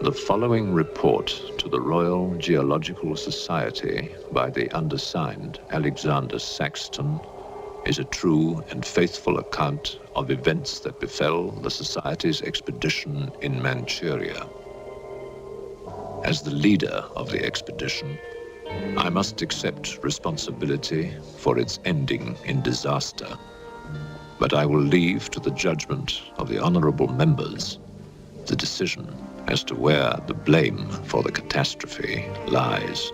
The following report to the Royal Geological Society by the undersigned Alexander Saxton is a true and faithful account of events that befell the Society's expedition in Manchuria. As the leader of the expedition, I must accept responsibility for its ending in disaster, but I will leave to the judgment of the honorable members the decision as to where the blame for the catastrophe lies.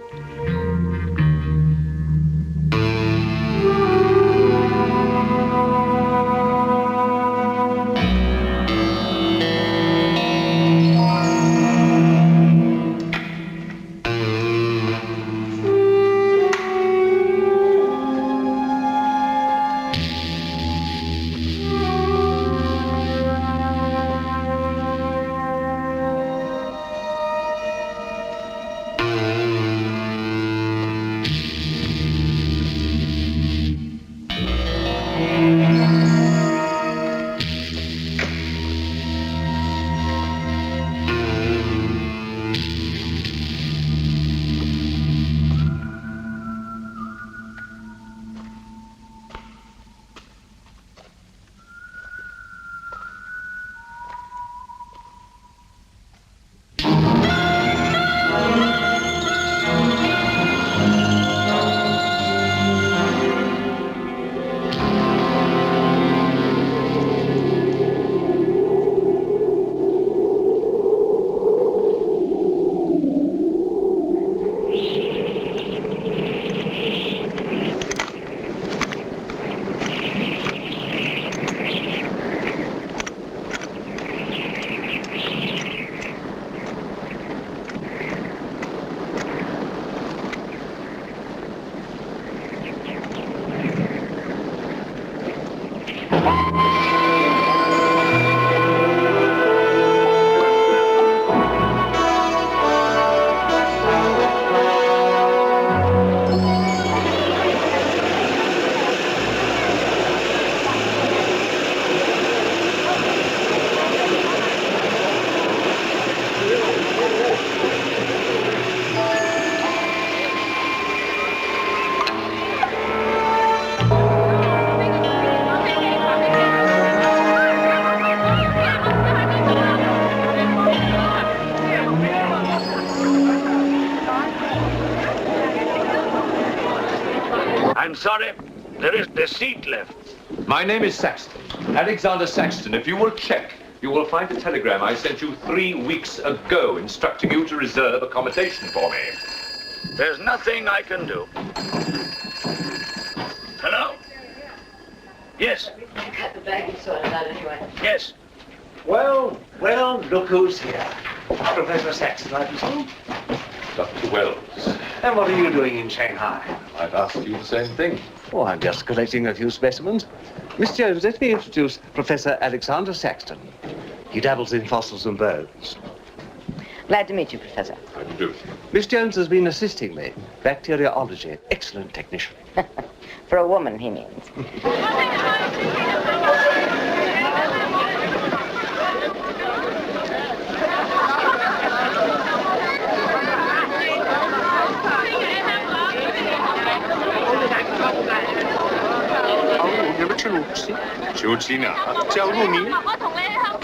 I'm sorry, there is the seat left. My name is Saxton, Alexander Saxton. If you will check, you will find a telegram I sent you 3 weeks ago instructing you to reserve accommodation for me. There's nothing I can do. Hello? Yes. Cut the bag and sort it out anyway. Yes. Well, look who's here. Professor Saxton, I presume? Dr. Wells. And what are you doing in Shanghai? I've asked you the same thing. Oh, I'm just collecting a few specimens. Miss Jones, let me introduce Professor Alexander Saxton. He dabbles in fossils and bones. Glad to meet you, Professor. How do you do? Miss Jones has been assisting me. Bacteriology. Excellent technician. For a woman, he means.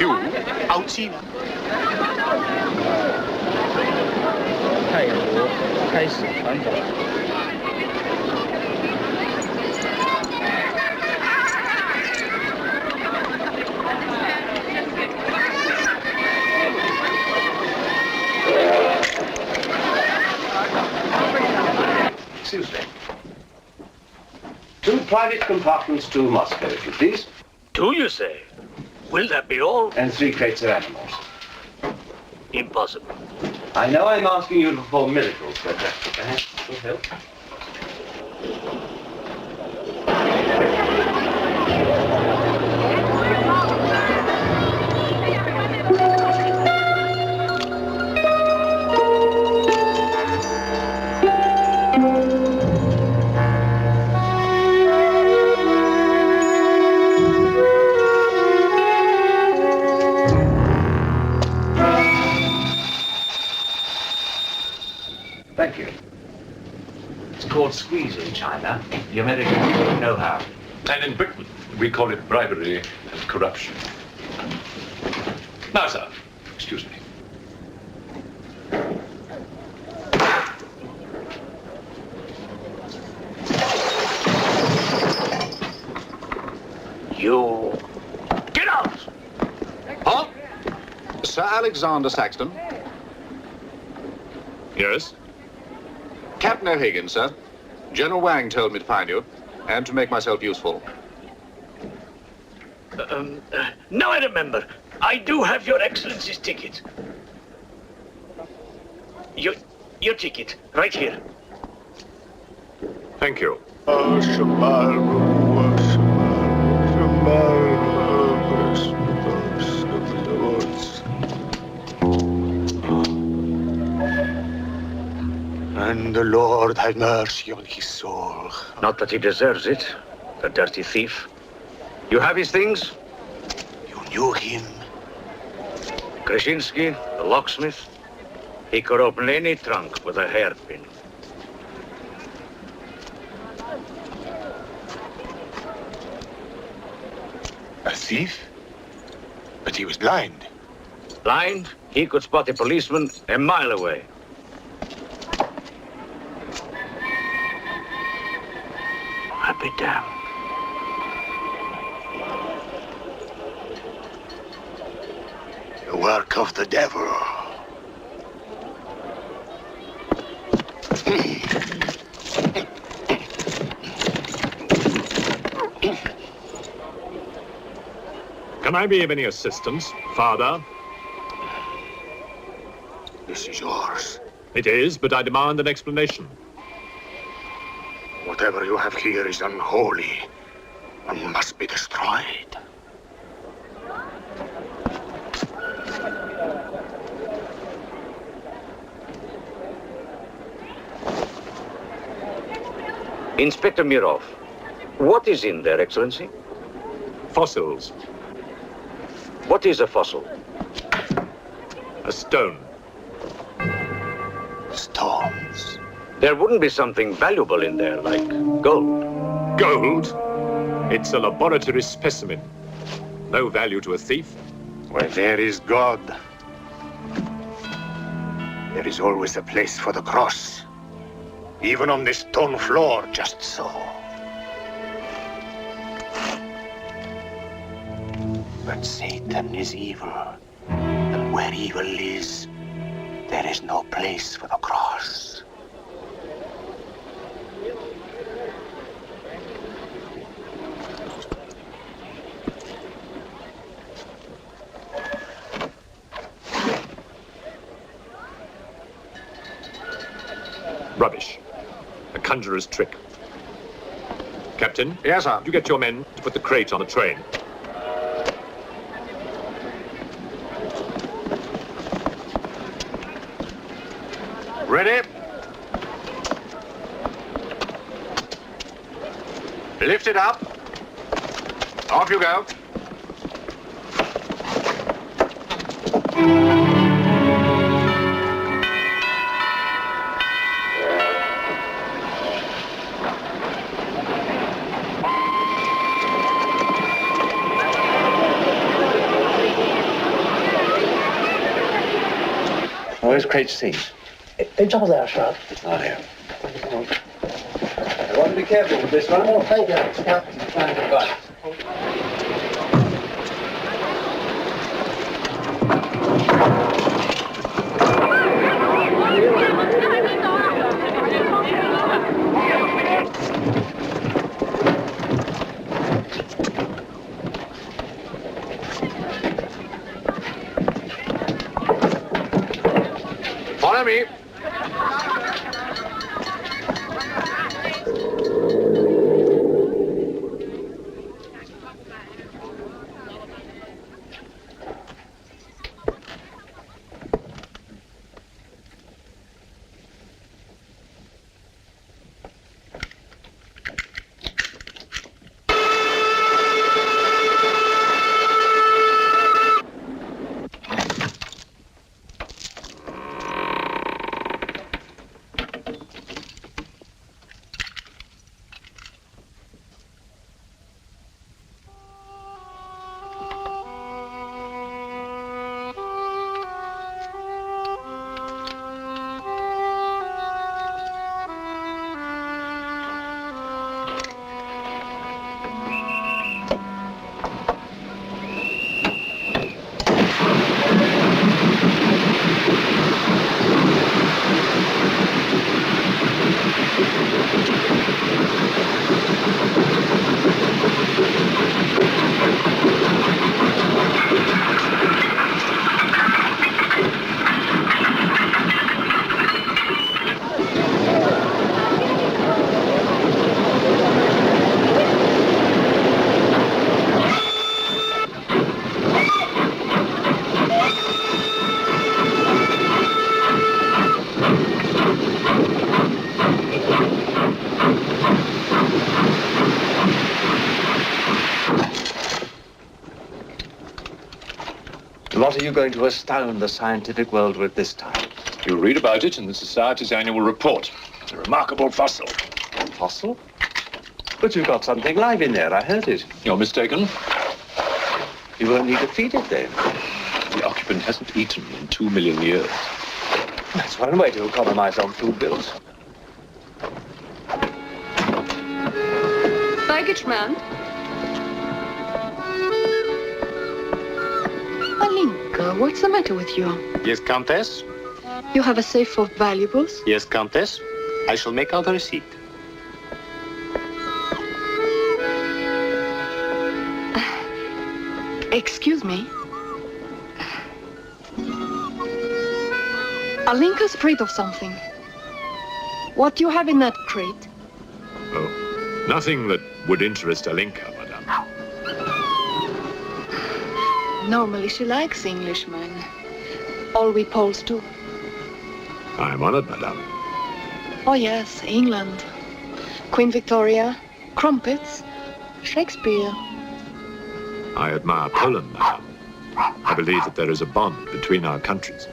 più alcina. 泰国开始传统。 Excuse me. 2 private compartments to Moscow, if you please. 2, you say? Will that be all? And 3 crates of animals. Impossible. I know I'm asking you to perform miracles, but perhaps it will help. Thank you. It's called squeeze in China. The Americans don't know how. And in Britain, we call it bribery and corruption. Now, sir, excuse me. You... Get out! Huh? Sir Alexander Saxton? Yes? Captain O'Hagan, sir. General Wang told me to find you, and to make myself useful. Now I remember. I do have your Excellency's ticket. Your ticket, right here. Thank you. And the Lord have mercy on his soul. Not that he deserves it, the dirty thief. You have his things? You knew him? Krasinski, the locksmith. He could open any trunk with a hairpin. A thief? But he was blind. Blind, he could spot a policeman a mile away. I'll be damned. The work of the devil. Can I be of any assistance, Father? This is yours. It is, but I demand an explanation. Whatever you have here is unholy and must be destroyed. Inspector Mirov, what is in there, Excellency? Fossils. What is a fossil? A stone. Stones. There wouldn't be something valuable in there, like gold. Gold? It's a laboratory specimen. No value to a thief. Where there is God, there is always a place for the cross. Even on this stone floor, just so. But Satan is evil, and where evil is, there is no place for the cross. Rubbish. A conjurer's trick. Captain? Yes, sir. You get your men to put the crate on a train. Ready? Lift it up. Off you go. Where's Crate's seat? It's over there, sir. Oh, here. I want to be careful with this one. Oh, thank you. Yeah. Trying to bite. Follow me. What are you going to astound the scientific world with this time? You'll read about it in the Society's annual report. It's a remarkable fossil. Fossil? But you've got something live in there, I heard it. You're mistaken. You won't need to feed it then. The occupant hasn't eaten in 2 million years. That's one way to economize on food bills. Baggage man. Alinka, what's the matter with you? Yes, Countess? You have a safe full of valuables? Yes, Countess. I shall make out a receipt. Excuse me. Alinka's afraid of something. What do you have in that crate? Oh, nothing that would interest Alinka, madame. Normally she likes Englishmen. All we Poles do. I am honored, madame. Oh yes, England. Queen Victoria, crumpets, Shakespeare. I admire Poland, madame. I believe that there is a bond between our countries.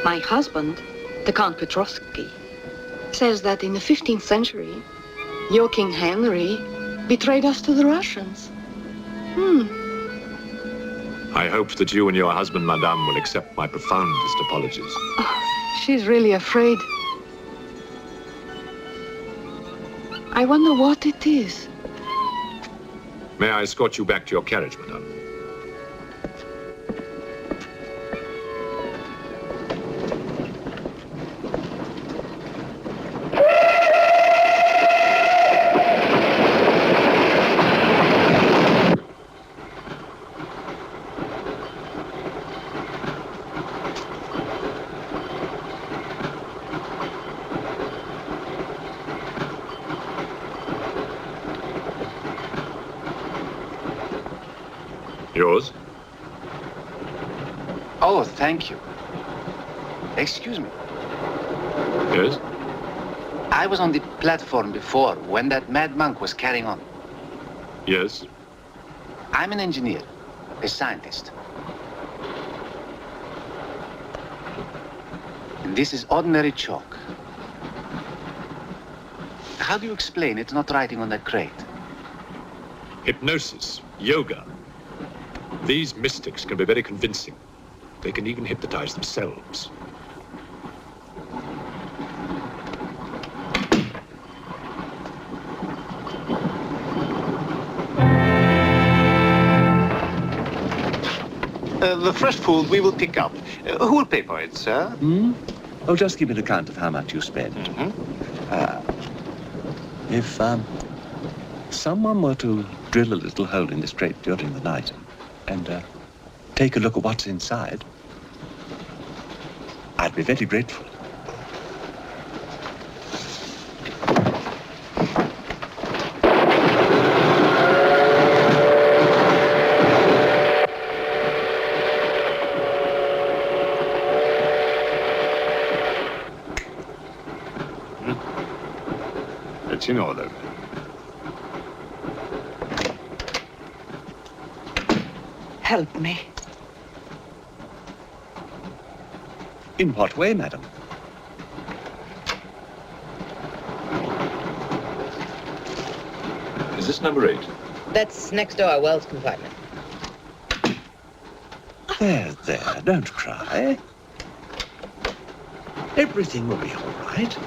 My husband, the Count Petrovsky, says that in the 15th century, your King Henry betrayed us to the Russians. I hope that you and your husband, madame, will accept my profoundest apologies. Oh, she's really afraid. I wonder what it is. May I escort you back to your carriage, madame? Yours? Oh, thank you. Excuse me. Yes? I was on the platform before when that mad monk was carrying on. Yes? I'm an engineer, a scientist. And this is ordinary chalk. How do you explain it's not writing on that crate? Hypnosis, yoga. These mystics can be very convincing. They can even hypnotize themselves. The fresh food we will pick up. Who will pay for it, sir? Oh, just give me an account of how much you spend. If someone were to drill a little hole in this crate during the night and take a look at what's inside, I'd be very grateful. It's in order. Help me. In what way, madam? Is this number 8? That's next door, Wells compartment. There, don't cry. Everything will be all right.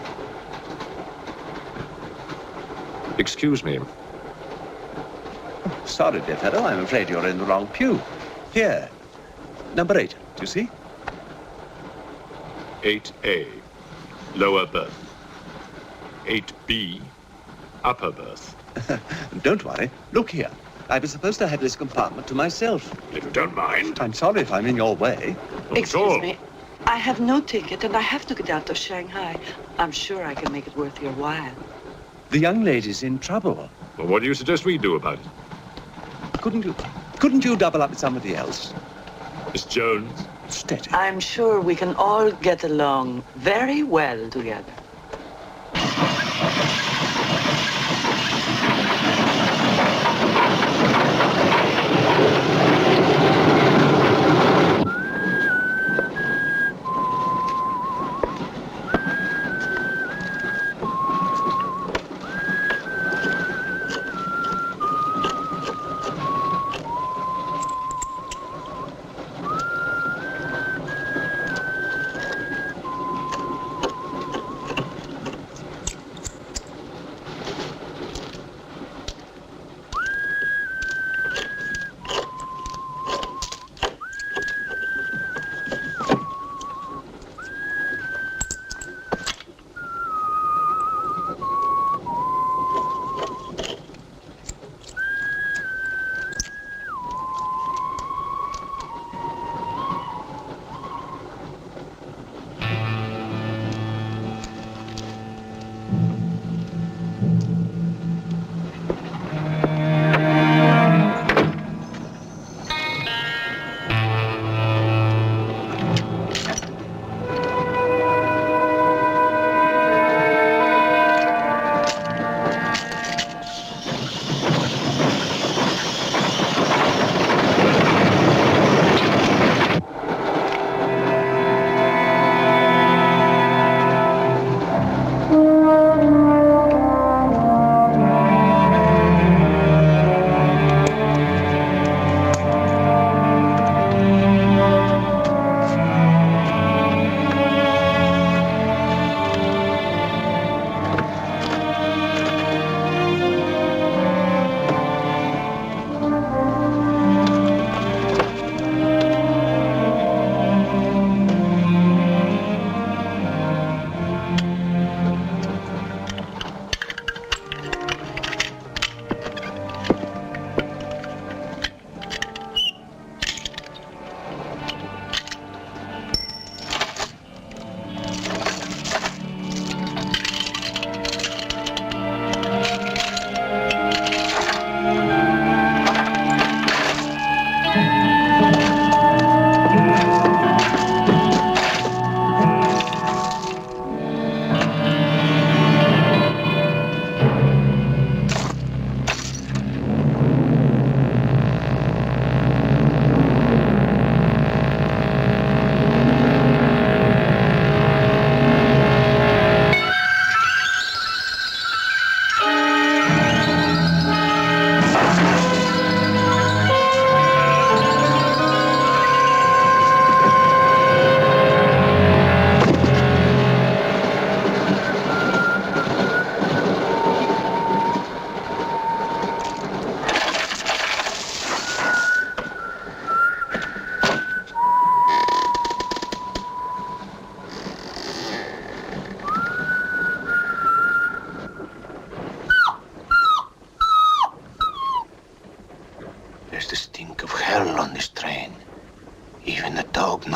Excuse me. Sorry, dear fellow, I'm afraid you're in the wrong pew. Here, number 8, do you see? 8A, lower berth. 8B, upper berth. Don't worry. Look here. I was supposed to have this compartment to myself. If you don't mind. I'm sorry if I'm in your way. Excuse me. I have no ticket and I have to get out of Shanghai. I'm sure I can make it worth your while. The young lady's in trouble. Well, what do you suggest we do about it? Couldn't you double up with somebody else? Miss Jones? Steady. I'm sure we can all get along very well together.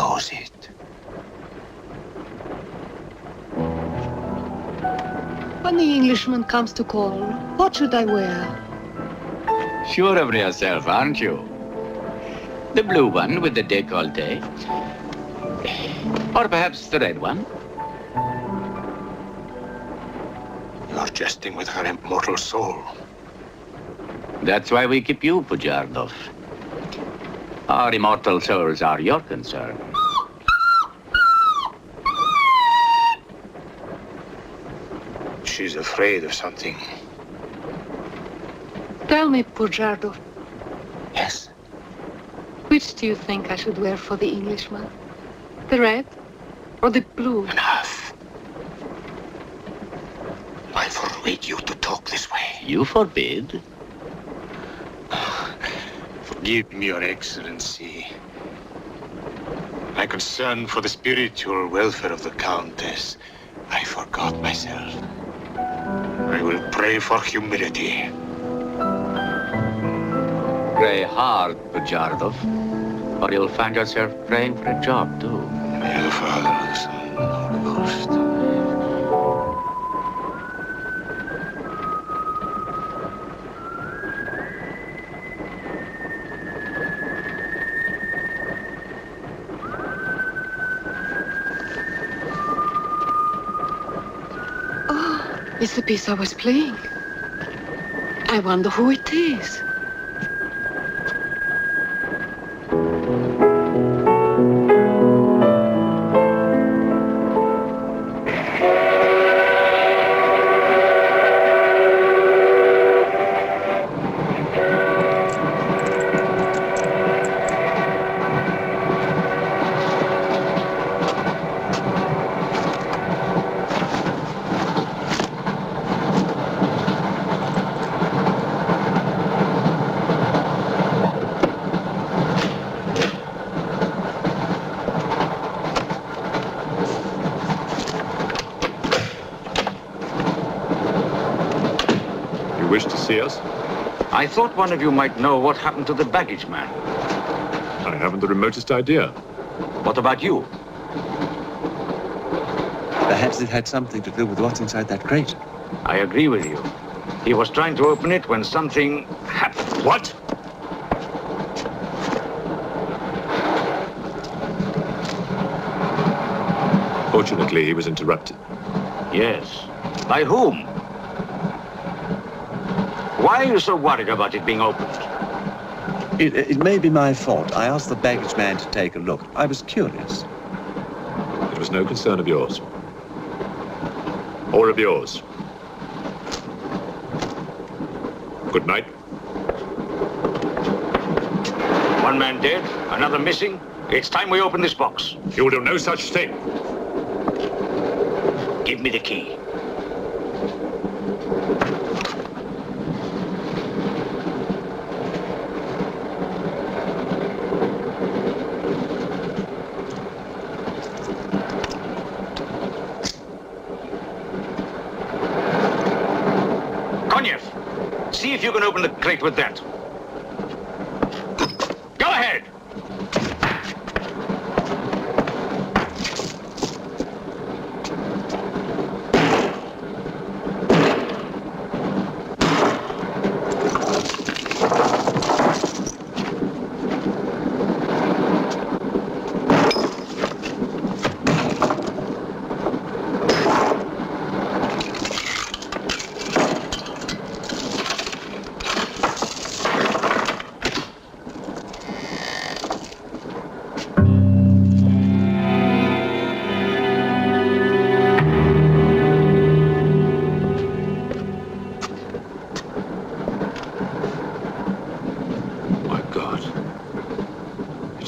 knows it. When the Englishman comes to call, what should I wear? Sure of yourself, aren't you? The blue one with the décolleté. Or perhaps the red one. You're jesting with her immortal soul. That's why we keep you, Pujardov. Our immortal souls are your concern. She's afraid of something. Tell me, Pujardov, Yes? which do you think I should wear for the Englishman? The red or the blue? Enough. I forbid you to talk this way. You forbid? Forgive me, Your Excellency. My concern for the spiritual welfare of the Countess, I forgot myself. I will pray for humility. Pray hard, Pujardov, or you'll find yourself praying for a job, too. May the Father, the Son, and the Holy Ghost. It's the piece I was playing. I wonder who it is. Wish to see us? I thought one of you might know what happened to the baggage man. I haven't the remotest idea. What about you? Perhaps it had something to do with what's inside that crate. I agree with you. He was trying to open it when something happened. What? Fortunately, he was interrupted. Yes. By whom? Why are you so worried about it being opened? It may be my fault. I asked the baggage man to take a look. I was curious. It was no concern of yours. Or of yours. Good night. One man dead, another missing. It's time we open this box. You will do no such thing. Give me the key. See if you can open the crate with that. Go ahead!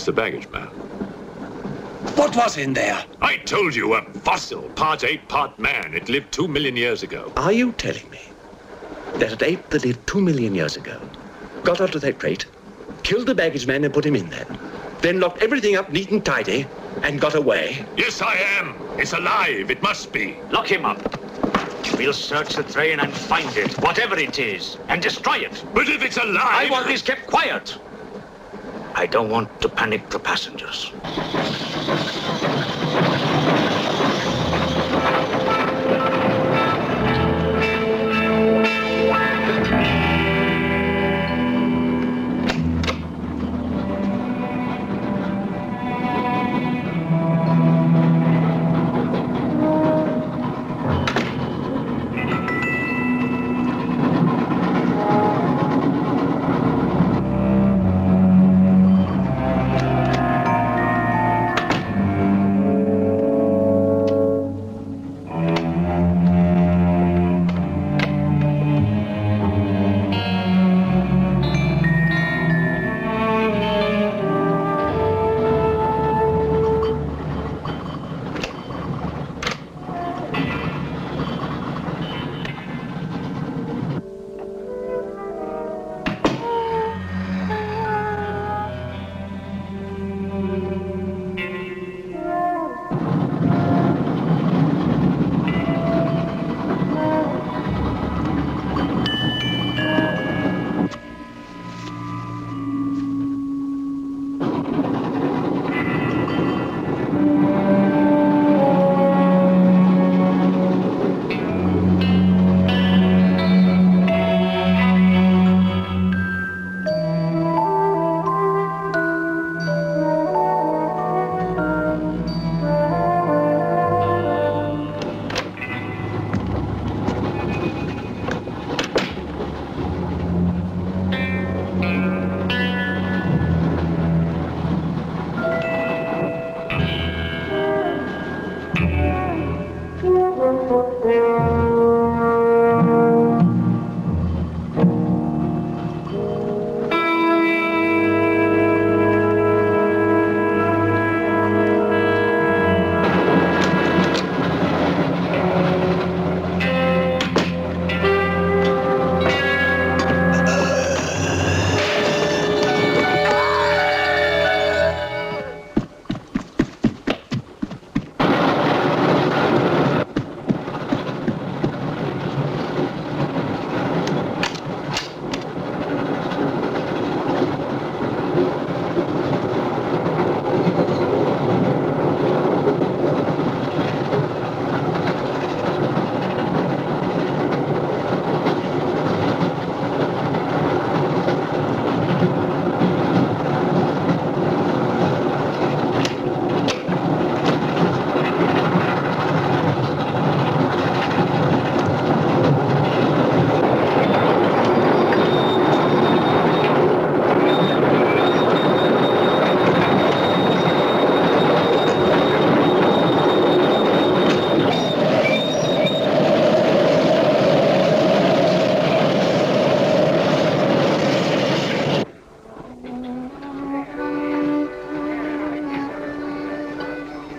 The baggage man. What was in there? I told you, a fossil, part ape, part man. It lived 2 million years ago. Are you telling me that an ape that lived 2 million years ago got onto that crate, killed the baggage man and put him in there, then locked everything up neat and tidy and got away? Yes, I am. It's alive. It must be. Lock him up. We'll search the train and find it, whatever it is, and destroy it. But if it's alive... I want this kept quiet. I don't want to panic the passengers.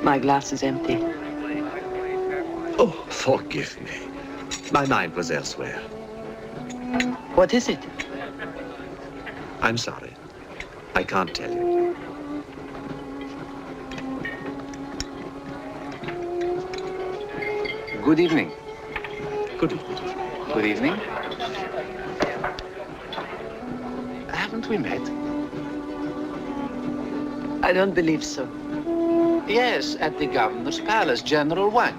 My glass is empty. Oh, forgive me. My mind was elsewhere. What is it? I'm sorry. I can't tell you. Good evening. Good evening. Good evening. Haven't we met? I don't believe so. Yes, at the governor's palace, General Wang.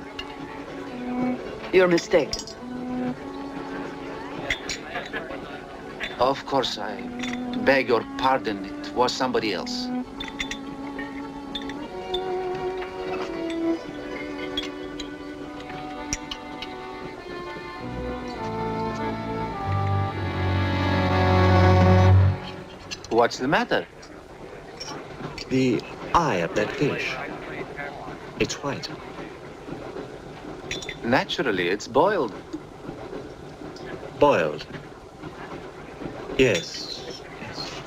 You're mistaken. Of course, I beg your pardon. It was somebody else. What's the matter? The eye of that fish. It's white. Naturally, it's boiled. Boiled. Yes. Yes.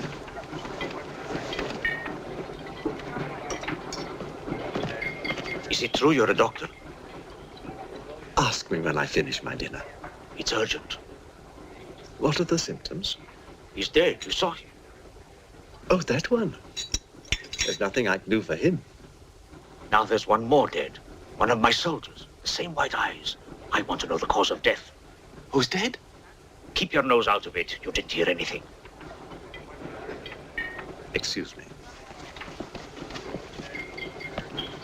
Is it true you're a doctor? Ask me when I finish my dinner. It's urgent. What are the symptoms? He's dead. You saw him. Oh, that one. There's nothing I can do for him. Now there's one more dead. One of my soldiers. The same white eyes. I want to know the cause of death. Who's dead? Keep your nose out of it. You didn't hear anything. Excuse me.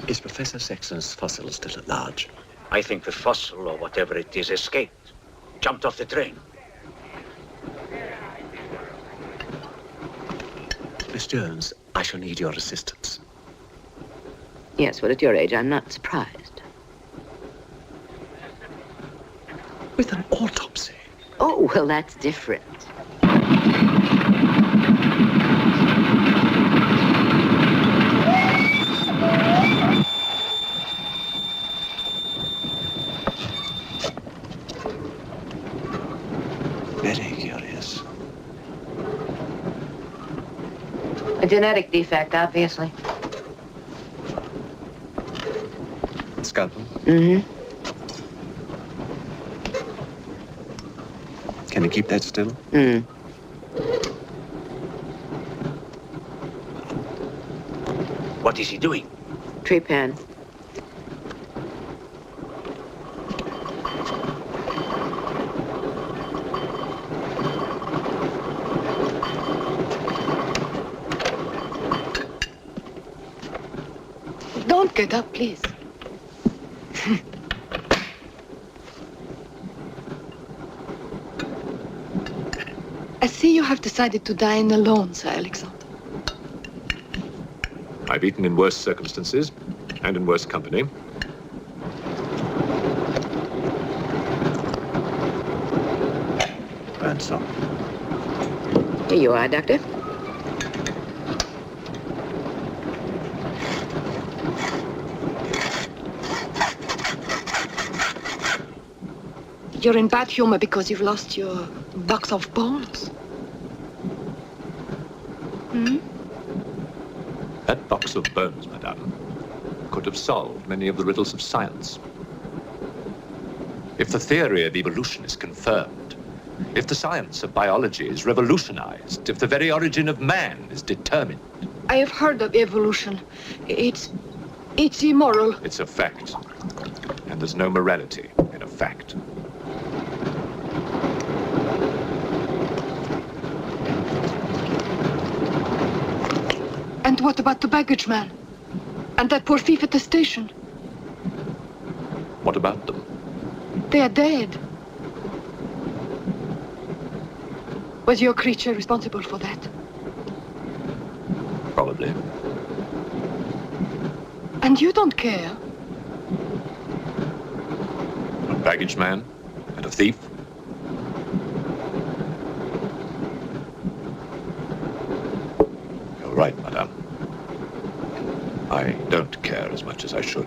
Is Professor Saxon's fossil still at large? I think the fossil, or whatever it is, escaped. Jumped off the train. Miss Jones, I shall need your assistance. Yes, well, at your age, I'm not surprised. With an autopsy? Oh, well, that's different. Very curious. A genetic defect, obviously. Scalpel? Mm-hmm. Can you keep that still? Mm. What is he doing? Tree pan. Don't get up, please. I see you have decided to dine alone, Sir Alexander. I've eaten in worse circumstances and in worse company. And so. Here you are, Doctor. You're in bad humor because you've lost your box of bones. Hmm? That box of bones, madame, could have solved many of the riddles of science. If the theory of evolution is confirmed, if the science of biology is revolutionized, if the very origin of man is determined. I have heard of evolution. It's immoral. It's a fact. And there's no morality in a fact. And what about the baggage man? And that poor thief at the station? What about them? They are dead. Was your creature responsible for that? Probably. And you don't care? A baggage man and a thief? You're right, madame. I don't care as much as I should.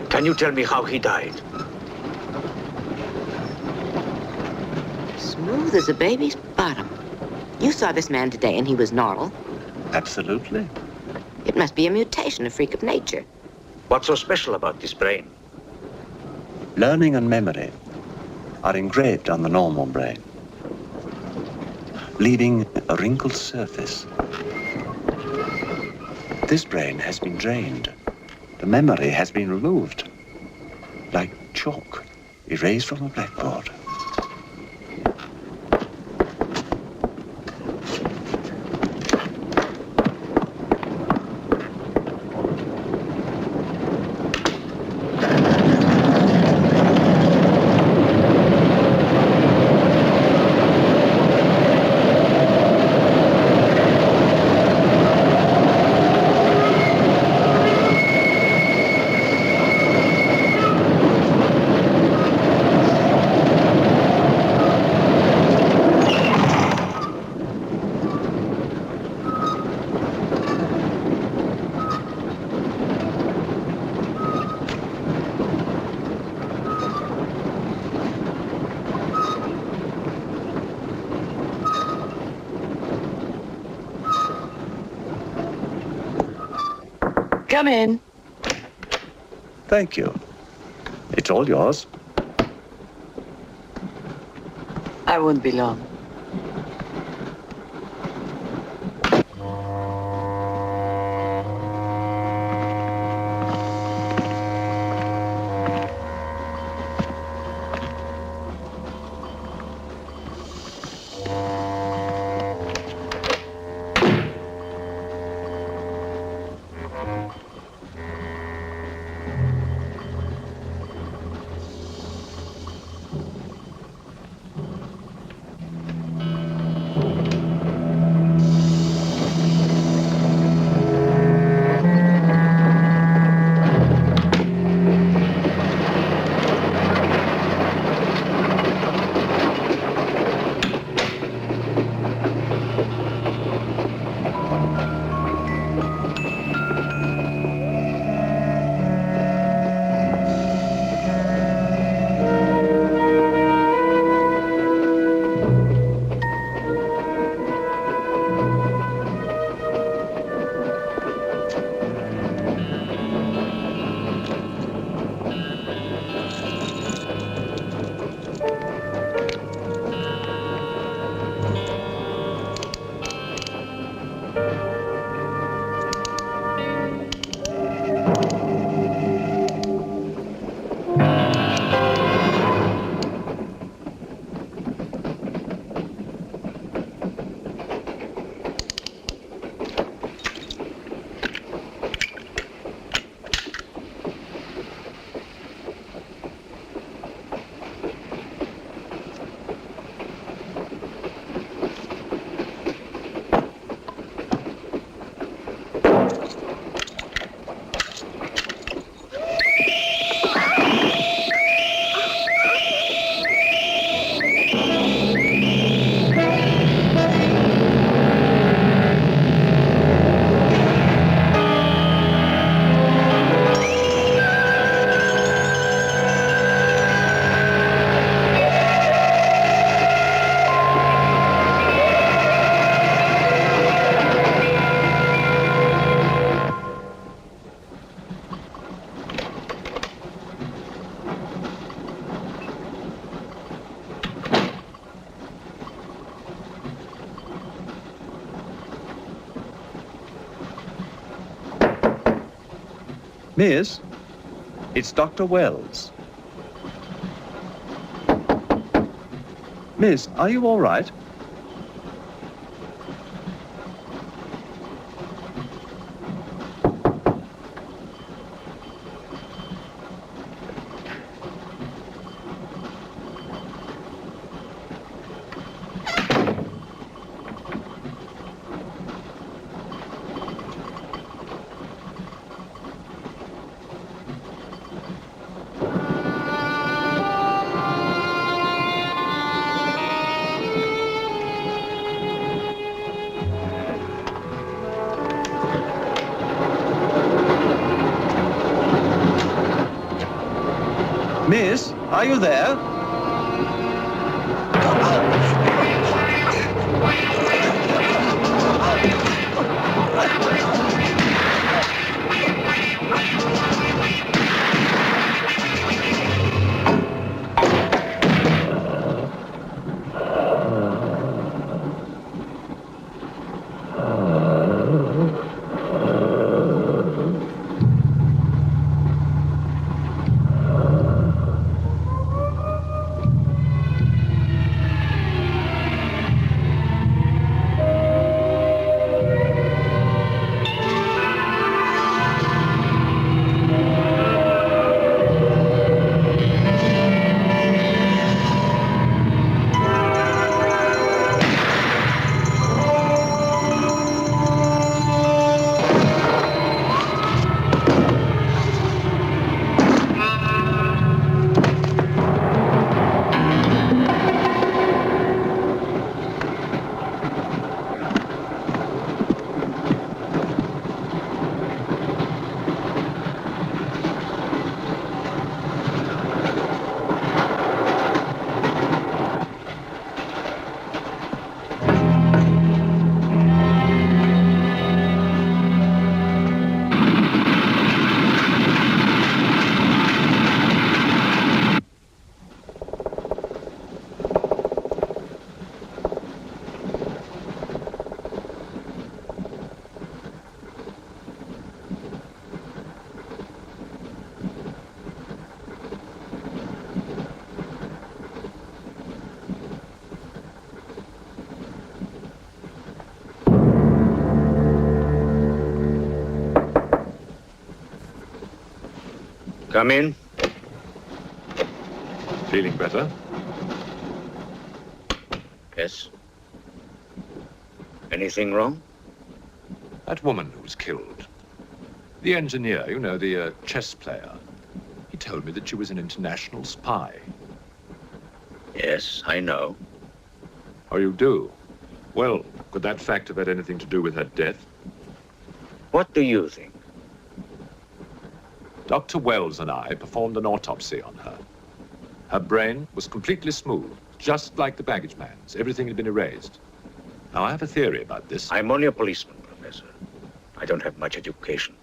Can you tell me how he died? Smooth as a baby's bottom. You saw this man today and he was normal. Absolutely. It must be a mutation, a freak of nature. What's so special about this brain? Learning and memory are engraved on the normal brain, leaving a wrinkled surface. This brain has been drained. The memory has been removed, like chalk erased from a blackboard. Come in. Thank you. It's all yours. I won't be long. Miss, it's Dr. Wells. Miss, are you all right? Miss, are you there? Come in. Feeling better? Yes. Anything wrong? That woman who was killed. The engineer, you know, the chess player. He told me that she was an international spy. Yes, I know. Oh, you do? Well, could that fact have had anything to do with her death? What do you think? Dr. Wells and I performed an autopsy on her. Her brain was completely smooth, just like the baggage man's. Everything had been erased. Now, I have a theory about this. I'm only a policeman, Professor. I don't have much education.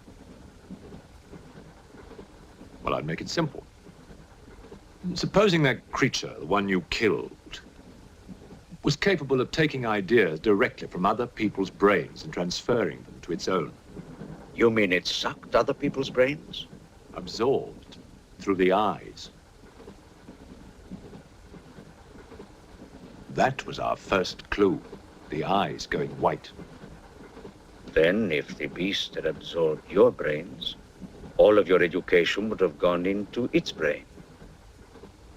Well, I'd make it simple. Supposing that creature, the one you killed, was capable of taking ideas directly from other people's brains and transferring them to its own. You mean it sucked other people's brains? Absorbed through the eyes. That was our first clue, the eyes going white. Then, if the beast had absorbed your brains, all of your education would have gone into its brain.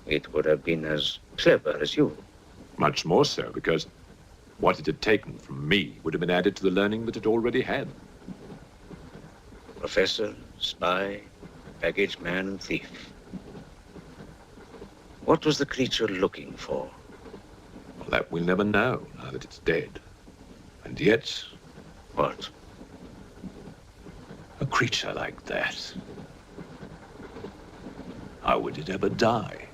It would have been as clever as you. Much more so, because what it had taken from me would have been added to the learning that it already had. Professor, spy, baggage man, and thief. What was the creature looking for? Well, that we'll never know, now that it's dead. And yet... What? A creature like that. How would it ever die?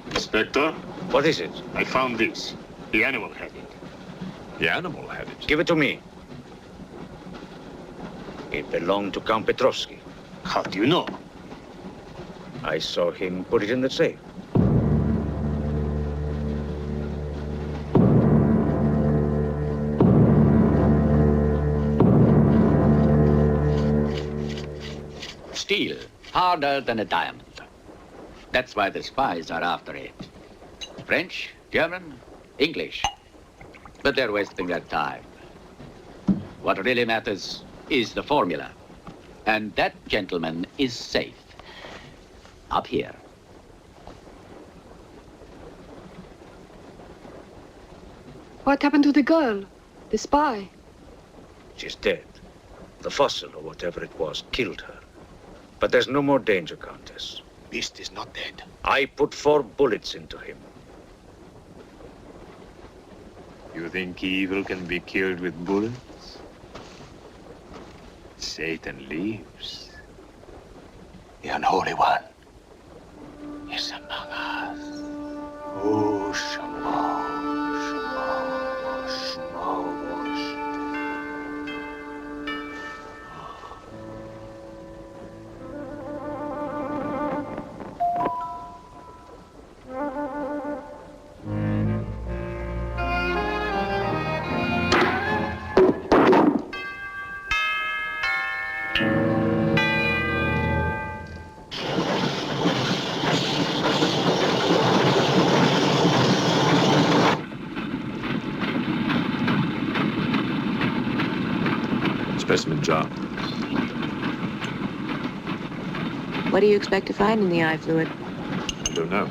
Inspector? What is it? I found this. The animal had it. The animal had it? Give it to me. It belonged to Count Petrovsky. How do you know? I saw him put it in the safe. Steel, harder than a diamond. That's why the spies are after it. French, German, English. But they're wasting their time. What really matters is the formula. And that gentleman is safe. Up here. What happened to the girl? The spy? She's dead. The fossil, or whatever it was, killed her. But there's no more danger, Countess. Beast is not dead. I put 4 bullets into him. You think evil can be killed with bullets? Satan lives. The Unholy One is among us. Oh, Shamo, Shamo, Shamo. Specimen jar. What do you expect to find in the eye fluid? I don't know.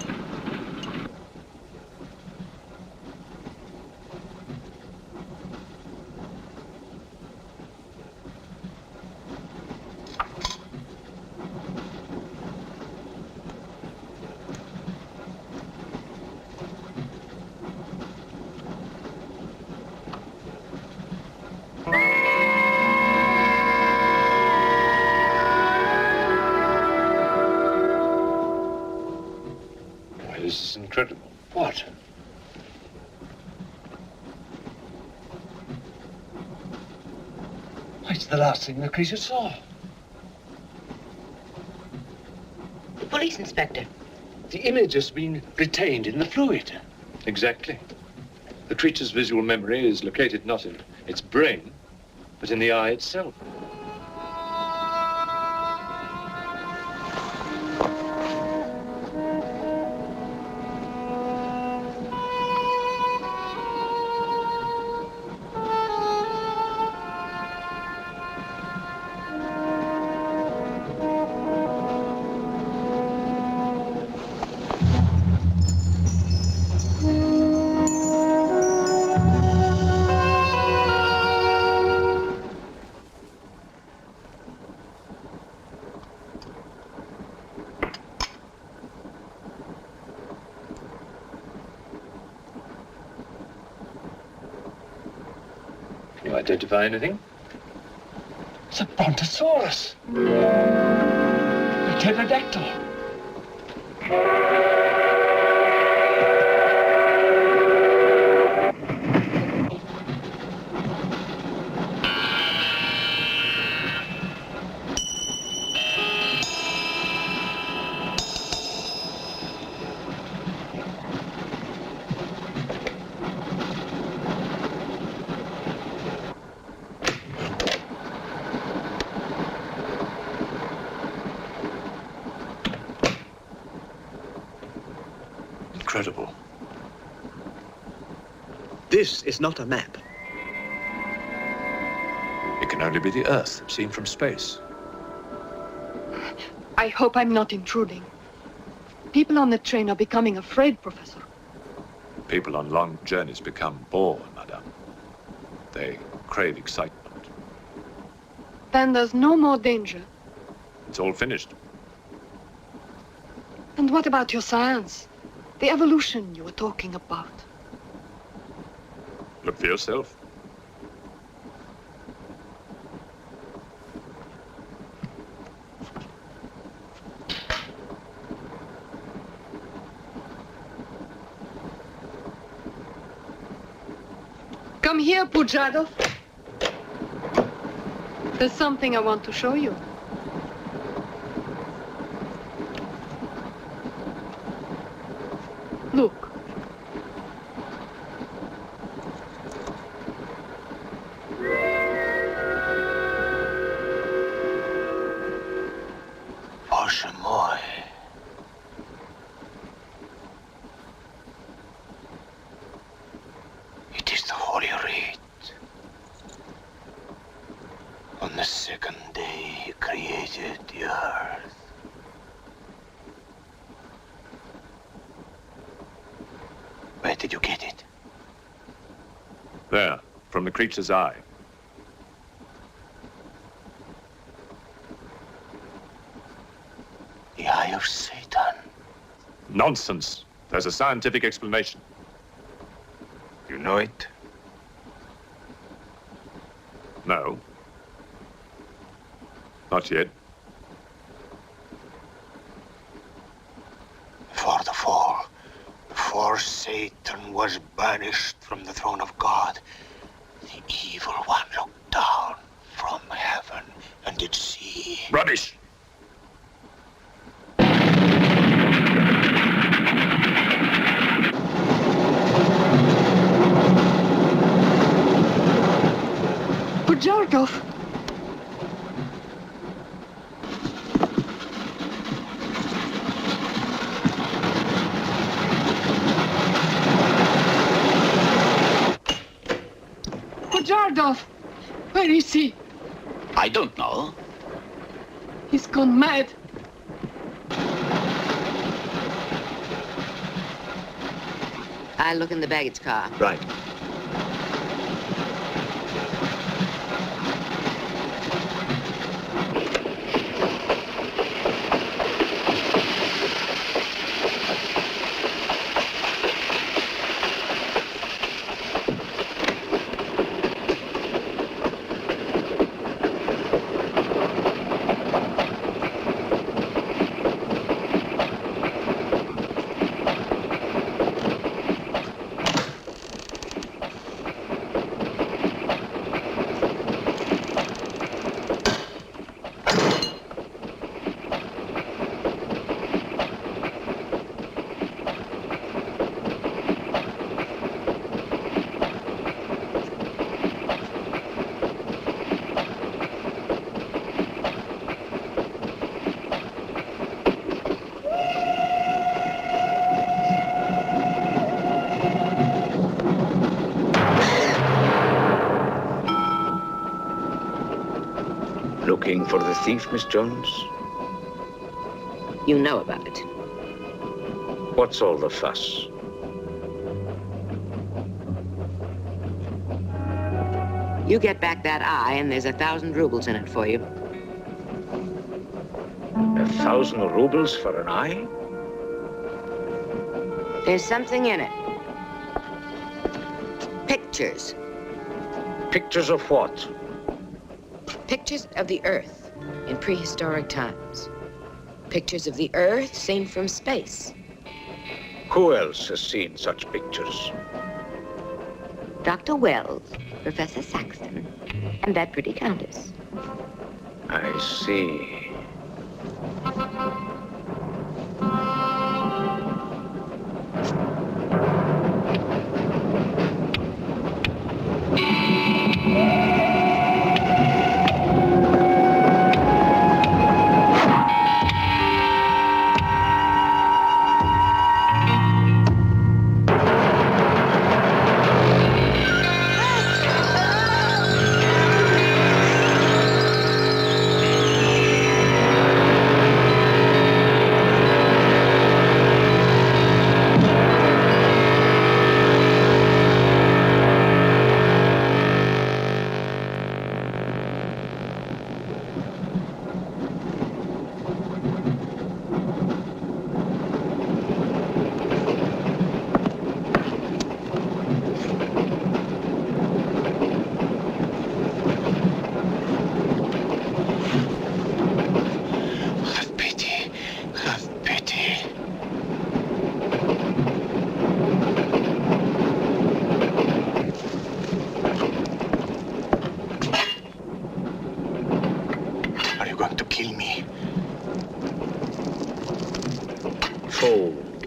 This is incredible. What? It's the last thing the creature saw. The police inspector. The image has been retained in the fluid. Exactly. The creature's visual memory is located not in its brain, but in the eye itself. Can you identify anything? It's a brontosaurus. A pterodactyl. Incredible. This is not a map. It can only be the Earth, seen from space. I hope I'm not intruding. People on the train are becoming afraid, Professor. People on long journeys become bored, madame. They crave excitement. Then there's no more danger. It's all finished. And what about your science? The evolution you were talking about. Look for yourself. Come here, Pujadov. There's something I want to show you. Look. Bоже мой. It is the Holy Rite. On the second day he created the earth. Where did you get it? There, from the creature's eye. The eye of Satan. Nonsense. There's a scientific explanation. You know it? No. Not yet. Before Satan was banished from the throne of God, the evil one looked down from heaven and did see. Rubbish! Pujadov. Pujadov. Where is he? I don't know. He's gone mad. I'll look in the baggage car. Right. Looking for the thief, Miss Jones? You know about it. What's all the fuss? You get back that eye, and there's 1,000 rubles in it for you. 1,000 rubles for an eye? There's something in it. Pictures. Pictures of what? Pictures of the Earth in prehistoric times. Pictures of the Earth seen from space. Who else has seen such pictures? Dr. Wells, Professor Saxton, and that pretty countess. I see.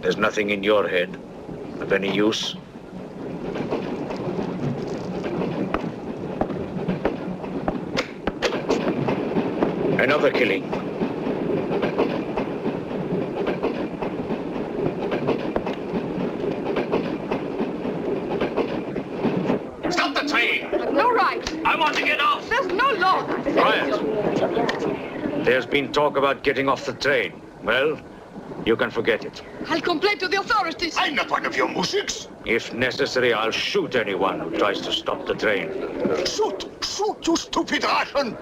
There's nothing in your head of any use. Another killing. Stop the train! No right. I want to get off! There's no law. Quiet. There's been talk about getting off the train. Well, you can forget it. I'll complain to the authorities. I'm not one of your musics. If necessary, I'll shoot anyone who tries to stop the train. Shoot! Shoot, you stupid Russian!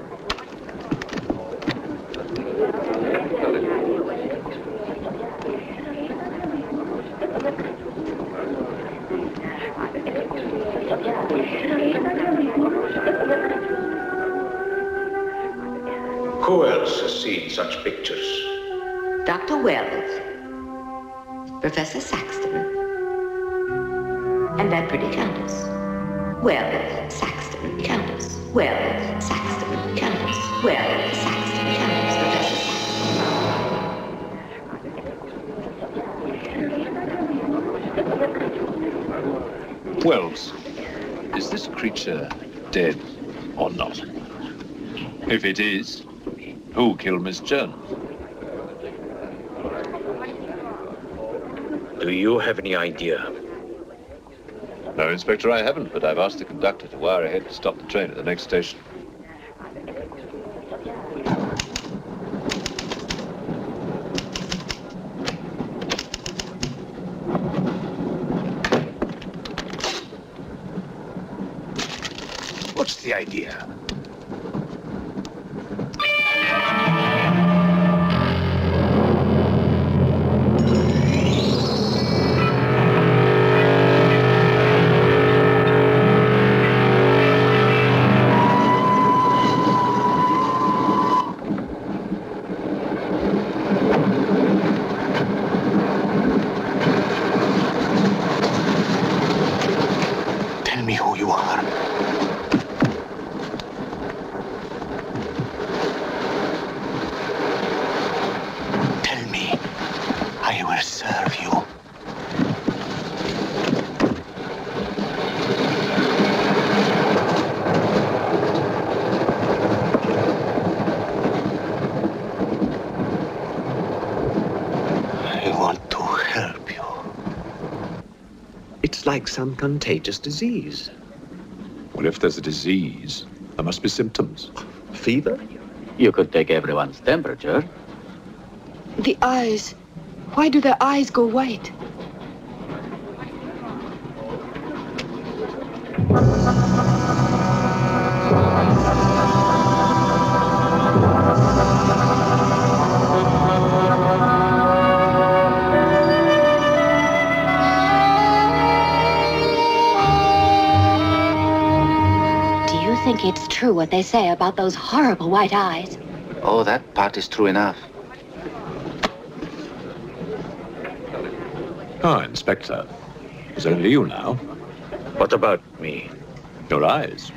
Who else has seen such pictures? Dr. Wells, Professor Saxton, and that pretty countess. Wells, Saxton, countess. Wells, Saxton, countess. Wells, Saxton, countess. Professor Saxton. Wells, is this creature dead or not? If it is, who killed Miss Jones? Do you have any idea? No, Inspector, I haven't, but I've asked the conductor to wire ahead to stop the train at the next station. What's the idea? Tell me who you are. Tell me, I will serve you. I want to help you. It's like some contagious disease. Well, if there's a disease, there must be symptoms. Fever? You could take everyone's temperature. The eyes. Why do their eyes go white? think it's true what they say about those horrible white eyes? Oh, that part is true enough. Ah, Inspector. It's only you now. What about me? Your eyes.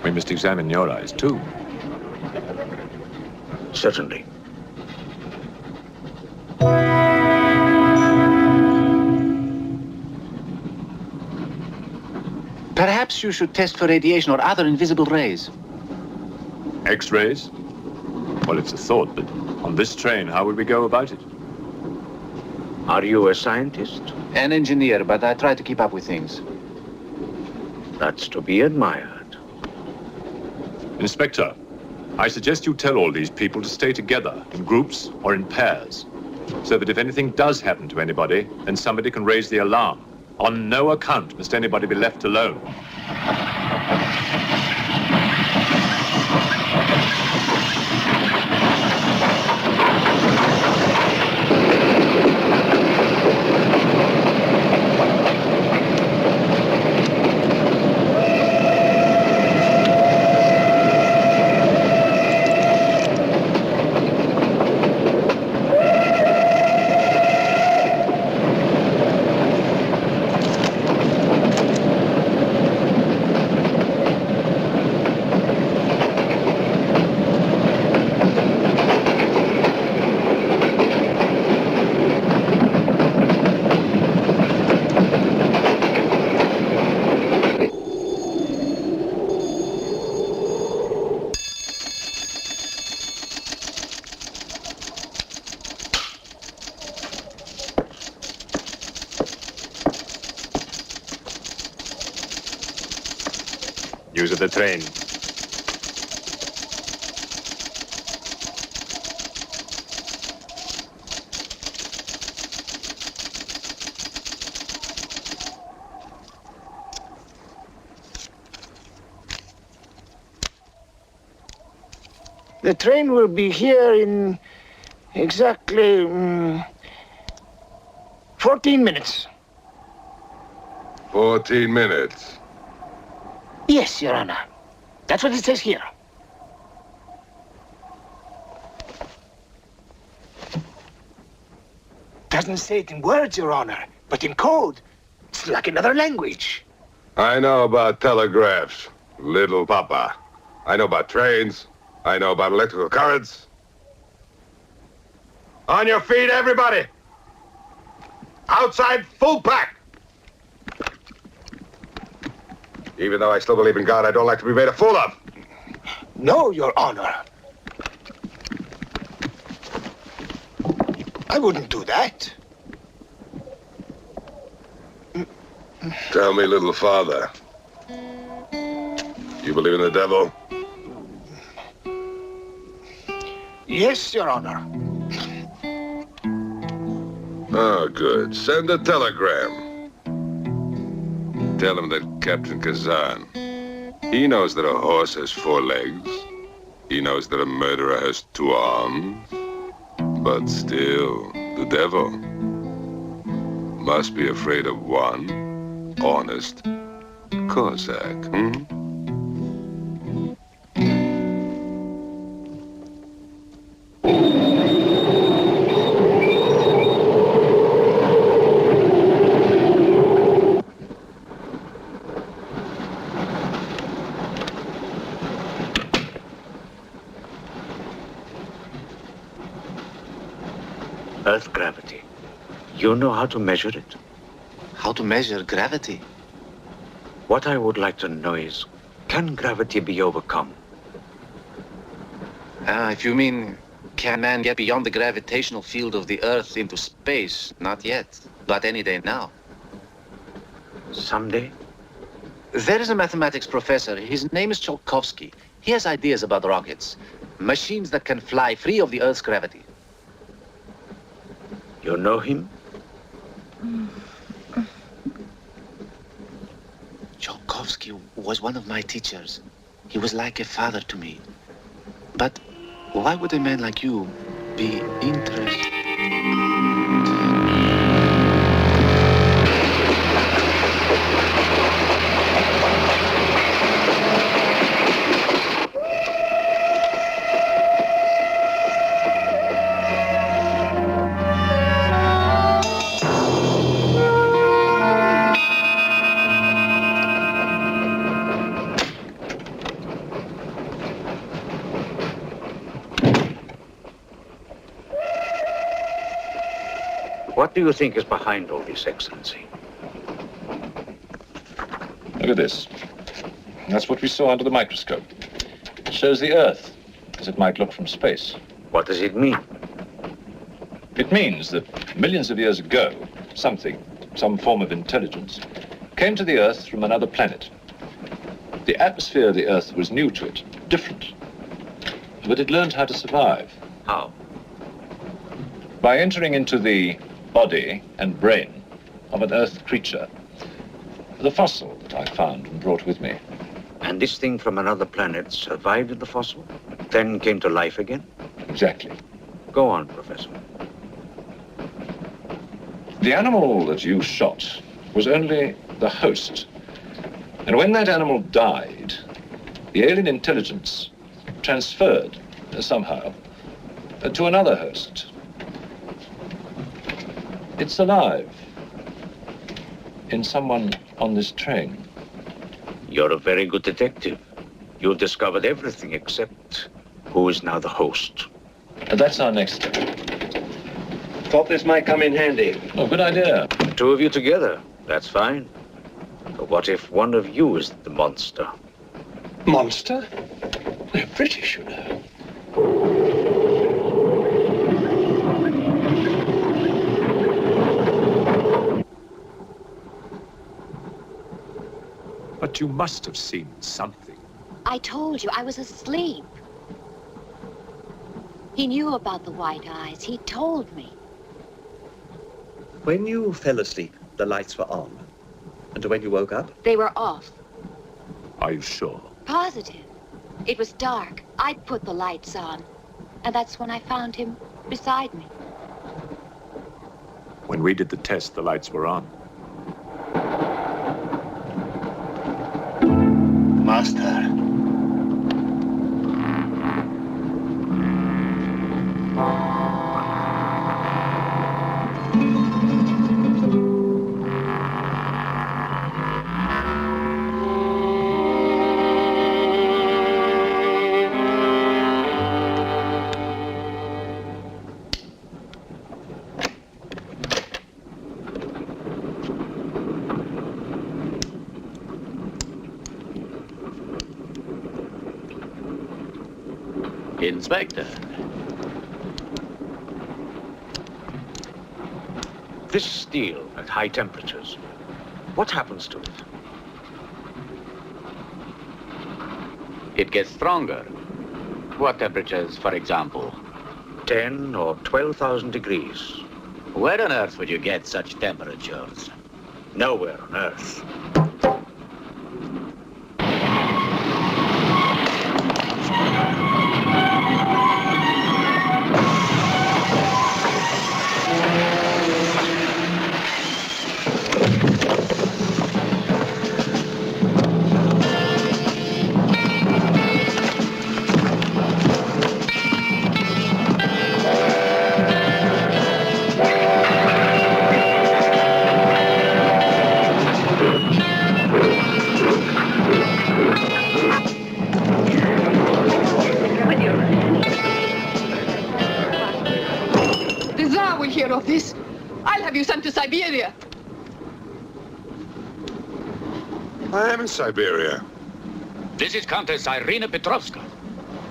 We must examine your eyes, too. Certainly. Perhaps you should test for radiation or other invisible rays. X-rays? Well, it's a thought, but on this train, how would we go about it? Are you a scientist? An engineer, but I try to keep up with things. That's to be admired. Inspector, I suggest you tell all these people to stay together, in groups or in pairs, so that if anything does happen to anybody, then somebody can raise the alarm. On no account must anybody be left alone. Use of the train. The train will be here in exactly 14 minutes. 14 minutes. Yes, Your Honor. That's what it says here. Doesn't say it in words, Your Honor, but in code. It's like another language. I know about telegraphs, little papa. I know about trains. I know about electrical currents. On your feet, everybody! Outside, full pack! Even though I still believe in God, I don't like to be made a fool of. No, Your Honor. I wouldn't do that. Tell me, little father. You believe in the devil? Yes, Your Honor. Oh, good. Send a telegram. Tell him that Captain Kazan, he knows that a horse has 4 legs. He knows that a murderer has 2 arms. But still, the devil must be afraid of one honest Cossack, Earth gravity. You know how to measure it? How to measure gravity? What I would like to know is, can gravity be overcome? If you mean, can man get beyond the gravitational field of the Earth into space? Not yet, but any day now. Someday? There is a mathematics professor. His name is Tsiolkovsky. He has ideas about rockets. Machines that can fly free of the Earth's gravity. You know him? Tsiolkovsky was one of my teachers. He was like a father to me. But why would a man like you be interested? What do you think is behind all this, Excellency? Look at this. That's what we saw under the microscope. It shows the Earth as it might look from space. What does it mean? It means that millions of years ago, some form of intelligence, came to the Earth from another planet. The atmosphere of the Earth was new to it, different. But it learned how to survive. How? By entering into the body and brain of an Earth creature. The fossil that I found and brought with me. And this thing from another planet survived in the fossil, then came to life again? Exactly. Go on, Professor. The animal that you shot was only the host. And when that animal died, the alien intelligence transferred somehow to another host. It's alive in someone on this train. You're a very good detective. You've discovered everything except who is now the host. And that's our next step. Thought this might come in handy. Oh, good idea. The two of you together, that's fine. But what if one of you is the monster? Monster? They're British, you know. But you must have seen something. I told you, I was asleep. He knew about the white eyes. He told me. When you fell asleep, the lights were on. And when you woke up? They were off. Are you sure? Positive. It was dark. I'd put the lights on. And that's when I found him beside me. When we did the test, the lights were on. Master. Inspector. This steel at high temperatures, what happens to it? It gets stronger. What temperatures, for example? 10 or 12,000 degrees. Where on earth would you get such temperatures? Nowhere on earth. Of this, I'll have you sent to Siberia. I am in Siberia. This is Countess Irina Petrovska,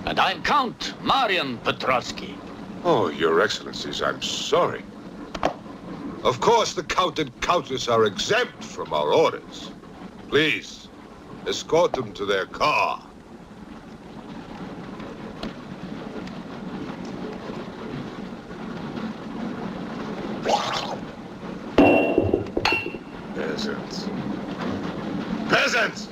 and I'm Count Marian Petrovsky. Oh, Your Excellencies, I'm sorry. Of course, the Count and Countess are exempt from our orders. Please, escort them to their car. Peasants. Peasants!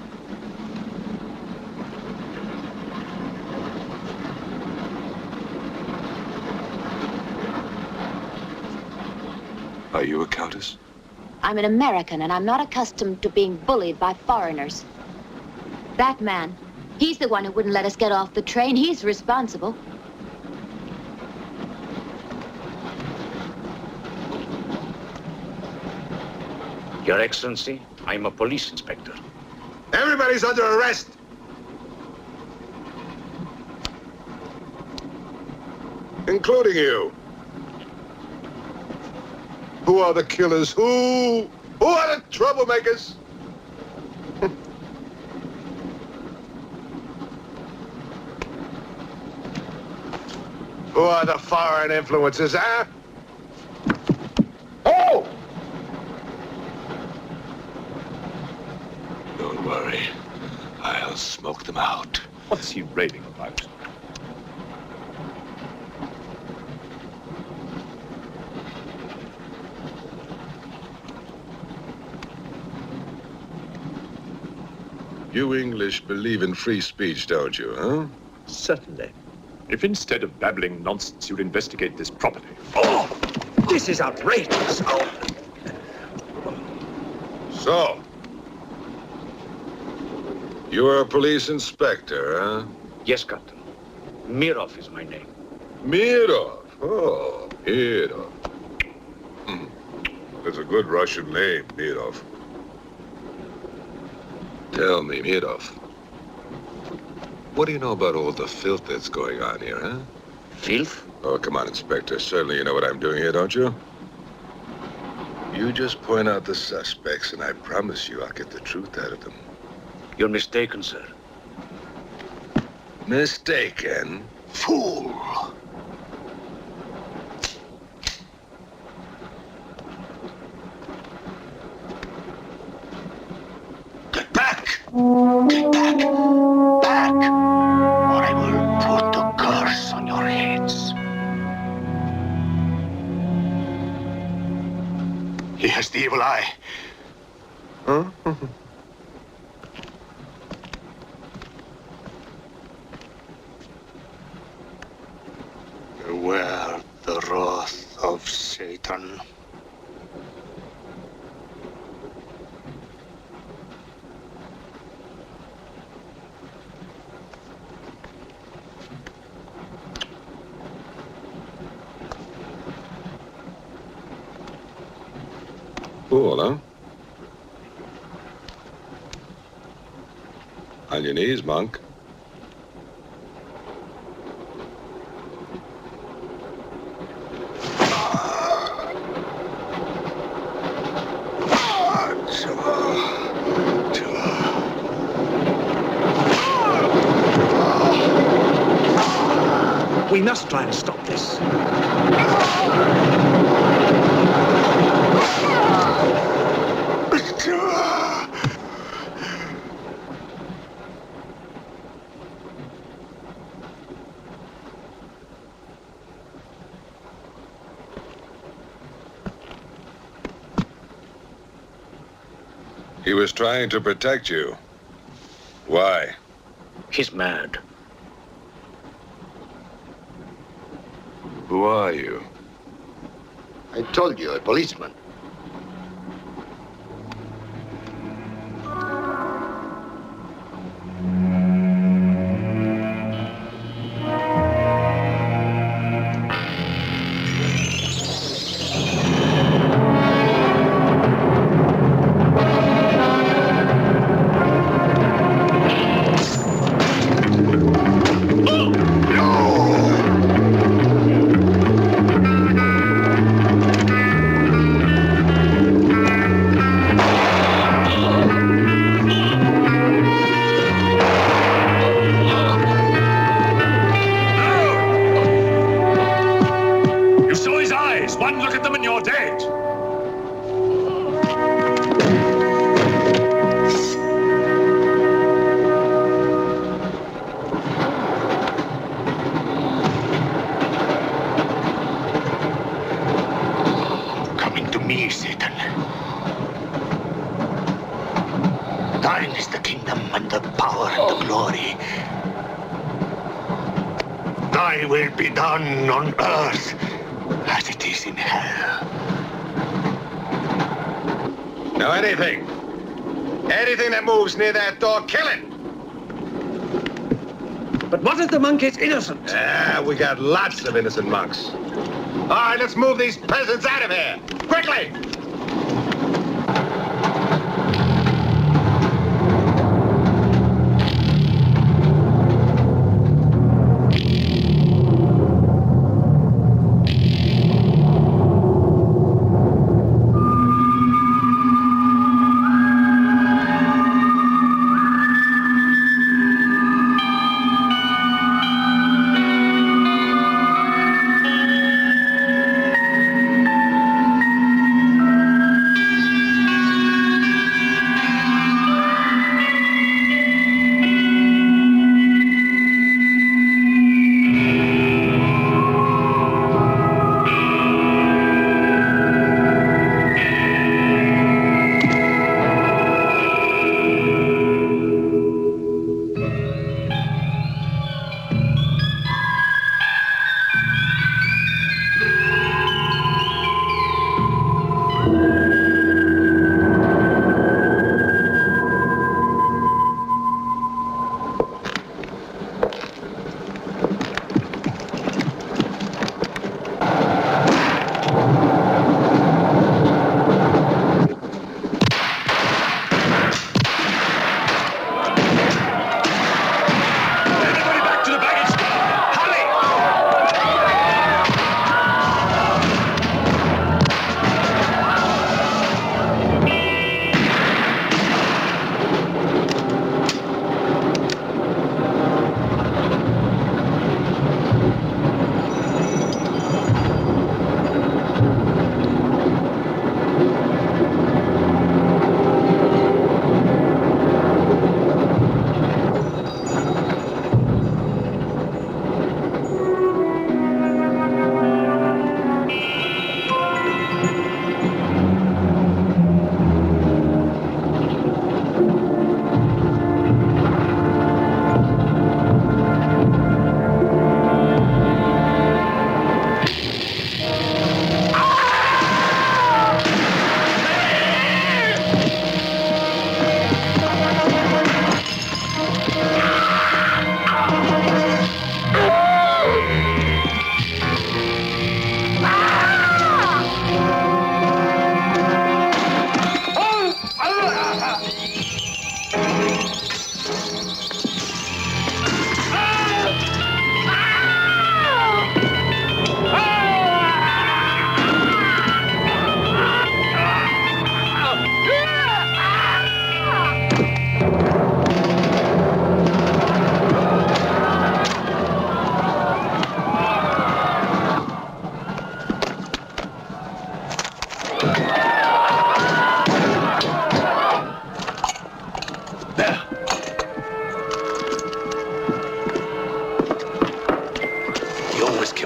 Are you a countess? I'm an American, and I'm not accustomed to being bullied by foreigners. That man, he's the one who wouldn't let us get off the train. He's responsible. Your Excellency, I'm a police inspector. Everybody's under arrest! Including you. Who are the killers? Who are the troublemakers? Who are the foreign influences, huh? Oh! Don't worry. I'll smoke them out. What's he raving about? You English believe in free speech, don't you, huh? Certainly. If instead of babbling nonsense, you'd investigate this properly. Oh! This is outrageous! Oh. So, you are a police inspector, huh? Yes, Captain. Mirov is my name. Mirov? Oh, Mirov. That's a good Russian name, Mirov. Tell me, Mirov, what do you know about all the filth that's going on here, huh? Filth? Oh, come on, Inspector. Certainly you know what I'm doing here, don't you? You just point out the suspects, and I promise you I'll get the truth out of them. You're mistaken, sir. Mistaken? Fool! Get back! Get back! Back! Or I will put a curse on your heads. He has the evil eye. Huh? Beware the wrath of Satan. Cool, huh? On your knees, monk. We must try and stop this. He was trying to protect you. Why? He's mad. Who are you? I told you, a policeman. Thy will be done on earth as it is in hell. Now anything that moves near that door, kill it! But what if the monk is innocent? We got lots of innocent monks. All right, let's move these peasants out of here, quickly!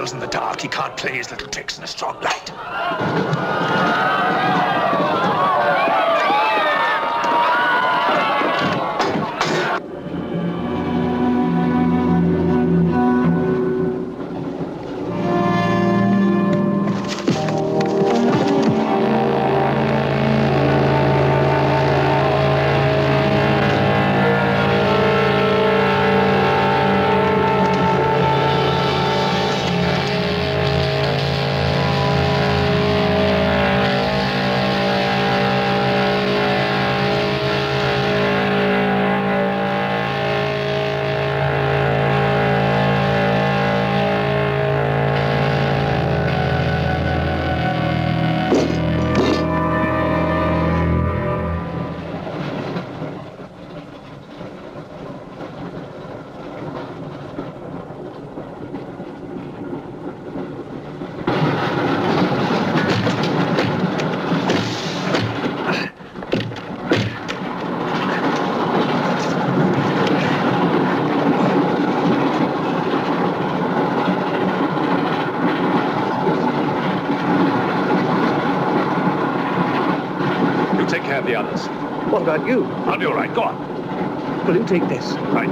skills in the dark. He can't play his little tricks in a strong light. The others. What about you? I'll be all right. Go on. Will you take this? Right.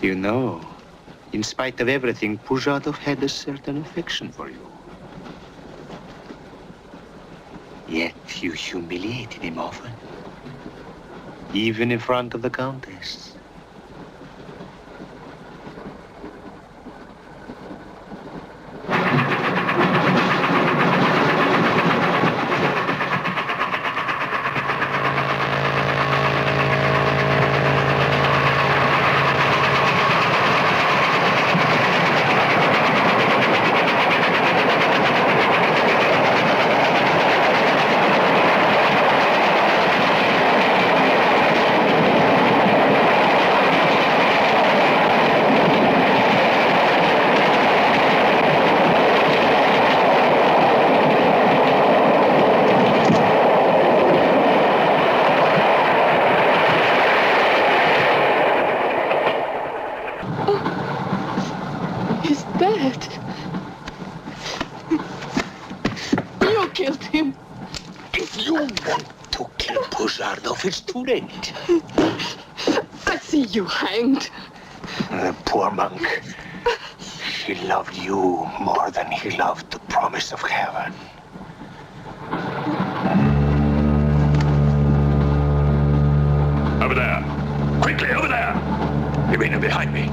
You know, in spite of everything, Pujatov had a certain affection for you. Yet you humiliated him often, even in front of the Countess. It's too late. I see you hanged. The poor monk. He loved you more than he loved the promise of heaven. Over there. Quickly, over there. Irina, behind me.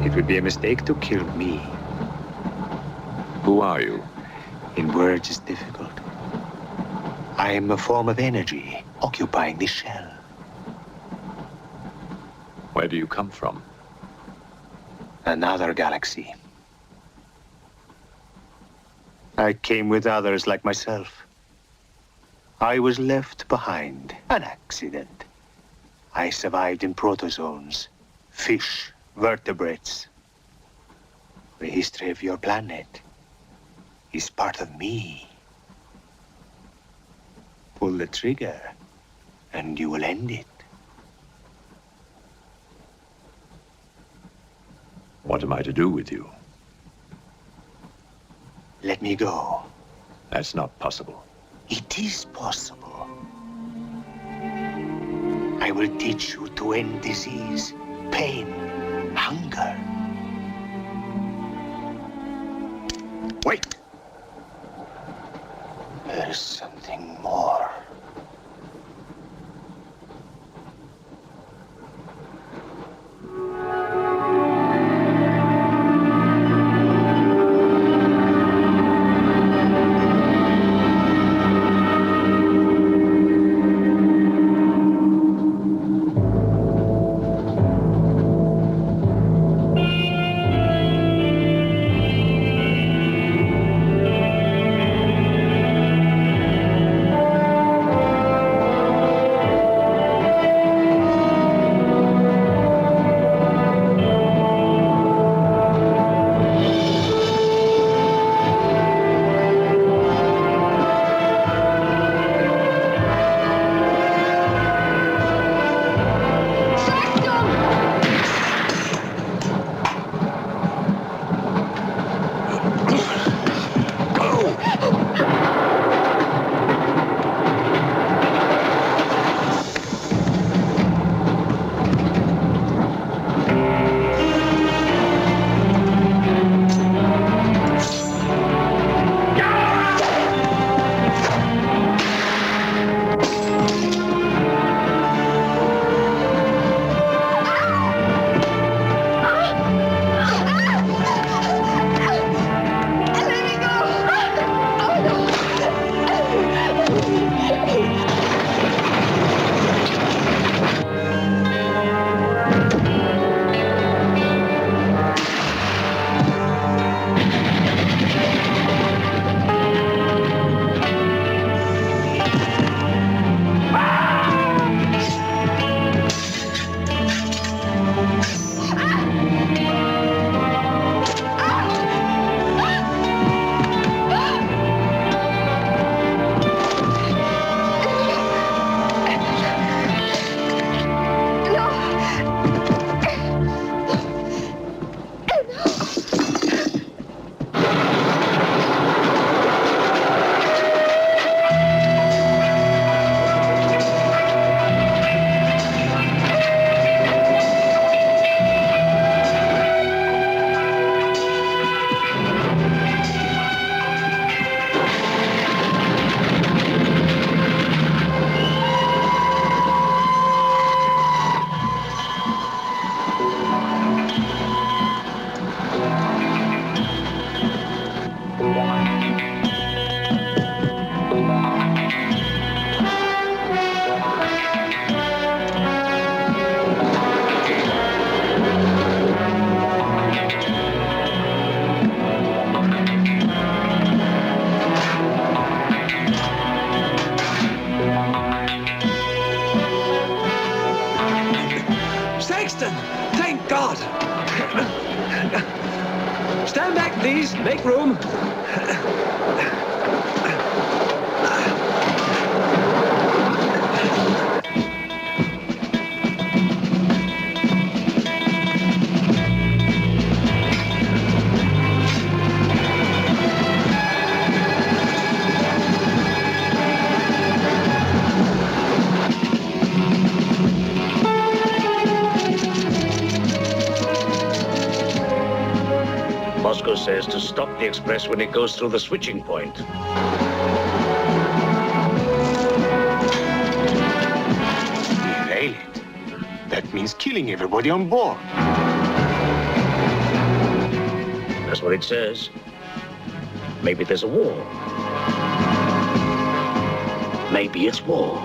It would be a mistake to kill me. Who are you? In words, it's difficult. I am a form of energy occupying this shell. Where do you come from? Another galaxy. I came with others like myself. I was left behind. An accident. I survived in protozoans, fish, vertebrates. The history of your planet is part of me. Pull the trigger, and you will end it. What am I to do with you? Let me go. That's not possible. It is possible. I will teach you to end disease, pain, hunger. Wait! There is something more. Saxton! Thank God! Stand back, please. Make room. Moscow says to stop the express when it goes through the switching point. Derail it. That means killing everybody on board. That's what it says. Maybe there's a war. Maybe it's war.